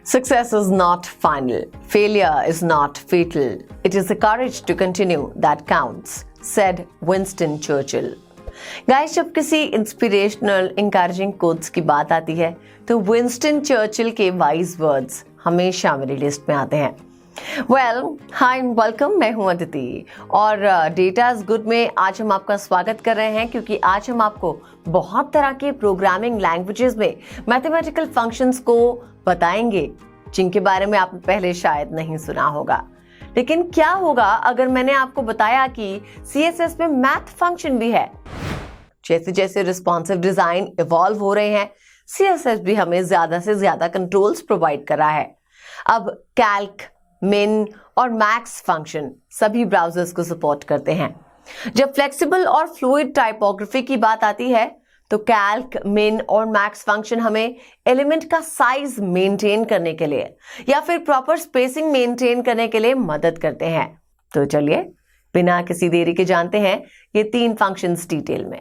Success is not final. Failure is not fatal. It is the courage to continue that counts, said Winston Churchill. Guys, जब किसी inspirational encouraging quotes की बात आती है तो Winston Churchill के wise words हमेशा मेरी लिस्ट में आते हैं। हाय वेलकम, मैं हूं अदिति और डेटा इज गुड में आज हम आपका स्वागत कर रहे हैं क्योंकि आज हम आपको बहुत तरह के प्रोग्रामिंग लैंग्वेजेस में मैथमेटिकल फंक्शंस को बताएंगे जिनके बारे में आपने पहले शायद नहीं सुना होगा। लेकिन क्या होगा अगर मैंने आपको बताया कि CSS में मैथ फंक्शन भी है। जैसे जैसे रिस्पॉन्सिव डिजाइन इवॉल्व हो रहे हैं, CSS भी हमें ज्यादा से ज्यादा कंट्रोल्स प्रोवाइड कर रहा है। अब कैल्क, मिन और मैक्स फंक्शन सभी ब्राउजर्स को सपोर्ट करते हैं। जब फ्लेक्सिबल और फ्लूइड टाइपोग्राफी की बात आती है तो कैल्क, मिन और मैक्स फंक्शन हमें एलिमेंट का साइज मेंटेन करने के लिए या फिर प्रॉपर स्पेसिंग मेंटेन करने के लिए मदद करते हैं। तो चलिए बिना किसी देरी के जानते हैं ये तीन फंक्शंस डिटेल में।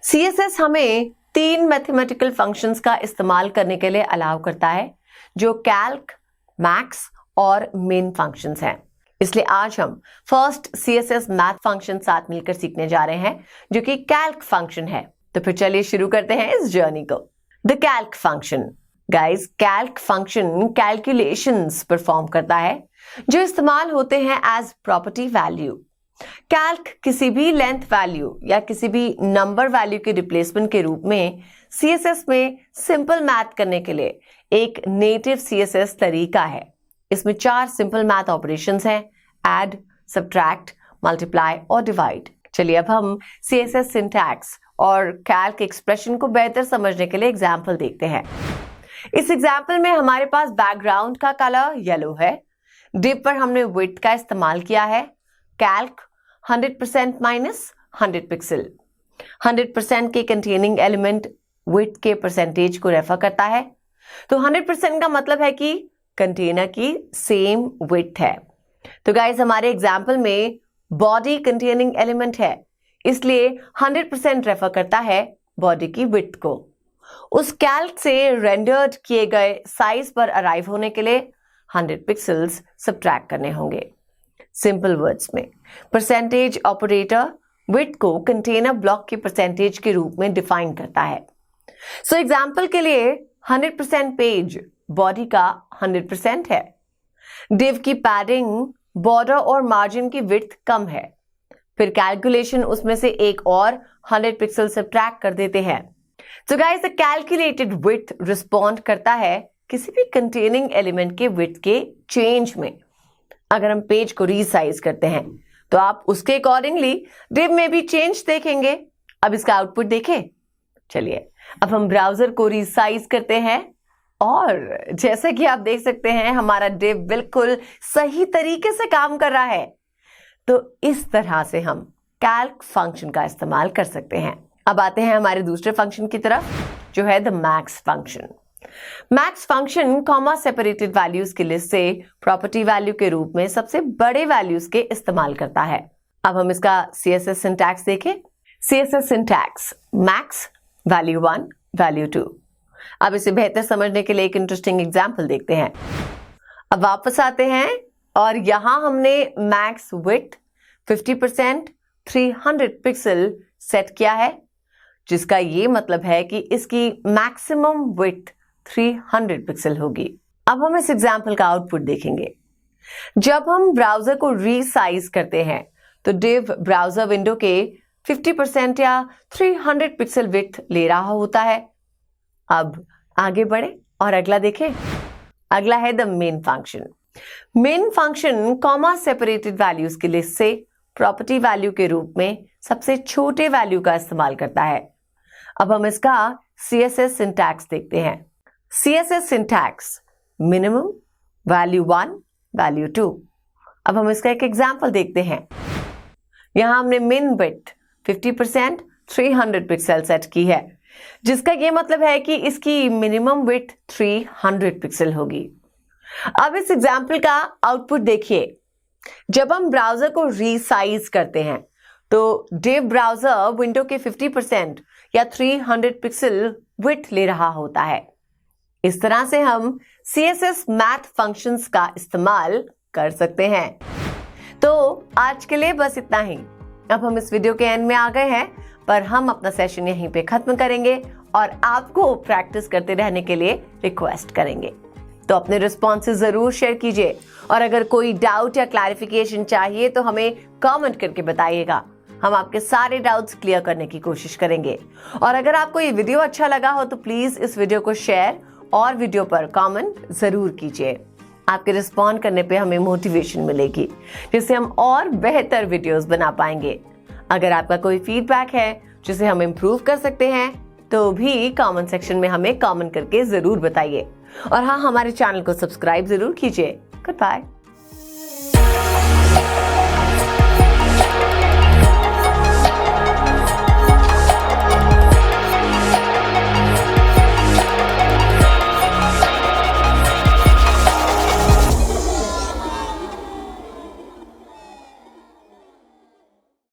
CSS हमें तीन मैथमेटिकल फंक्शंस का इस्तेमाल करने के लिए अलाउ करता है जो कैल्क, मैक्स और मिन फंक्शंस हैं। इसलिए आज हम फर्स्ट CSS मैथ फंक्शन साथ मिलकर सीखने जा रहे हैं जो कि कैल्क फंक्शन है। तो फिर चलिए शुरू करते हैं इस जर्नी को। The Calc function. Guys, Calc function calculations perform करता है जो इस्तेमाल होते हैं एज प्रॉपर्टी वैल्यू। कैल्क किसी भी लेंथ वैल्यू या किसी भी नंबर वैल्यू के रिप्लेसमेंट के रूप में CSS में सिंपल मैथ करने के लिए एक नेटिव CSS तरीका है। इसमें 4 सिंपल मैथ ऑपरेशंस हैं: ऐड, सब्ट्रैक्ट, मल्टीप्लाई और डिवाइड। चलिए अब हम CSS सिंटैक्स और कैल्क एक्सप्रेशन को बेहतर समझने के लिए एग्जाम्पल देखते हैं। इस एग्जाम्पल में हमारे पास बैकग्राउंड का कलर येलो है। डिव पर हमने विड्थ का इस्तेमाल किया है। Calc 100% minus 100 pixel. 100% के कंटेनिंग एलिमेंट विड्थ के परसेंटेज को रेफर करता है। तो 100% का मतलब है कि कंटेनर की सेम विड्थ है। तो गाइस, हमारे एग्जाम्पल में बॉडी कंटेनिंग एलिमेंट है, इसलिए 100% रेफर करता है बॉडी की विड्थ को। उस कैल्क से रेंडर्ड किए गए साइज पर अराइव होने के लिए 100 पिक्सल्स सब्ट्रैक्ट करने होंगे। सिंपल वर्ड्स में परसेंटेज ऑपरेटर विड्थ को कंटेनर ब्लॉक के परसेंटेज के रूप में डिफाइन करता है। सो एग्जाम्पल के लिए 100% पेज बॉडी का 100% है। डिव की पैडिंग, बॉर्डर और मार्जिन की विड्थ कम है। फिर कैलकुलेशन उसमें से एक और 100 पिक्सल सब्ट्रैक्ट कर देते हैं। तो guys, the calculated width respond करता है किसी भी कंटेनिंग एलिमेंट के विड्थ के चेंज में। अगर हम पेज को रीसाइज करते हैं तो आप उसके अकॉर्डिंगली डिव में भी चेंज देखेंगे। अब इसका आउटपुट देखें। चलिए अब हम ब्राउजर को रीसाइज करते हैं और जैसे कि आप देख सकते हैं हमारा डिव बिल्कुल सही तरीके से काम कर रहा है। तो इस तरह से हम कैल्क फंक्शन का इस्तेमाल कर सकते हैं। अब आते हैं हमारे दूसरे फंक्शन की तरफ जो है the max function. Max function comma separated values की लिस्ट से प्रॉपर्टी वैल्यू के रूप में सबसे बड़े वैल्यूज के इस्तेमाल करता है। अब हम इसका CSS सिंटैक्स देखें। CSS syntax max, value 1, value 2। अब इसे बेहतर समझने के लिए एक इंटरेस्टिंग एग्जाम्पल देखते हैं। अब वापस आते हैं और यहां हमने मैक्स विड्थ 50% 300 पिक्सल सेट किया है, जिसका ये मतलब है कि इसकी मैक्सिमम विड्थ 300 पिक्सल होगी। अब हम इस एग्जाम्पल का आउटपुट देखेंगे। जब हम ब्राउजर को रीसाइज करते हैं तो डिव ब्राउजर विंडो के 50% या 300 पिक्सल विड्थ ले रहा होता है। अब आगे बढ़े और अगला देखें। अगला है the main function. Main function comma separated values की लिस्ट से प्रॉपर्टी वैल्यू के रूप में सबसे छोटे वैल्यू का इस्तेमाल करता है। अब हम इसका CSS सिंटैक्स देखते हैं। CSS syntax minimum, value 1, value 2। अब हम इसका एक एग्जाम्पल देखते हैं। यहां हमने मिन विड्थ 50% 300 पिक्सल सेट की है, जिसका यह मतलब है कि इसकी मिनिमम विड्थ 300 पिक्सल होगी। अब इस एग्जाम्पल का आउटपुट देखिए। जब हम ब्राउजर को रीसाइज करते हैं तो डिव ब्राउजर विंडो के 50% या 300 पिक्सल विड्थ ले रहा होता है। इस तरह से हम CSS मैथ फंक्शंस का इस्तेमाल कर सकते हैं। तो आज के लिए बस इतना ही। अब हम इस वीडियो के एंड में आ गए हैं, पर हम अपना सेशन यहीं पे खत्म करेंगे और आपको प्रैक्टिस करते रहने के लिए रिक्वेस्ट करेंगे। तो अपने रिस्पॉन्सेज जरूर शेयर कीजिए और अगर कोई डाउट या क्लैरिफिकेशन चाहिए तो हमें कमेंट करके बताइएगा। हम आपके सारे डाउट्स क्लियर करने की कोशिश करेंगे। और अगर आपको ये वीडियो अच्छा लगा हो तो प्लीज इस वीडियो को शेयर और वीडियो पर कमेंट जरूर कीजिए। आपके रिस्पॉन्ड करने पे हमें मोटिवेशन मिलेगी, जिससे हम और बेहतर वीडियोस बना पाएंगे। अगर आपका कोई फीडबैक है जिसे हम इम्प्रूव कर सकते हैं तो भी कमेंट सेक्शन में हमें कमेंट करके जरूर बताइए। और हाँ, हमारे चैनल को सब्सक्राइब जरूर कीजिए। Good bye.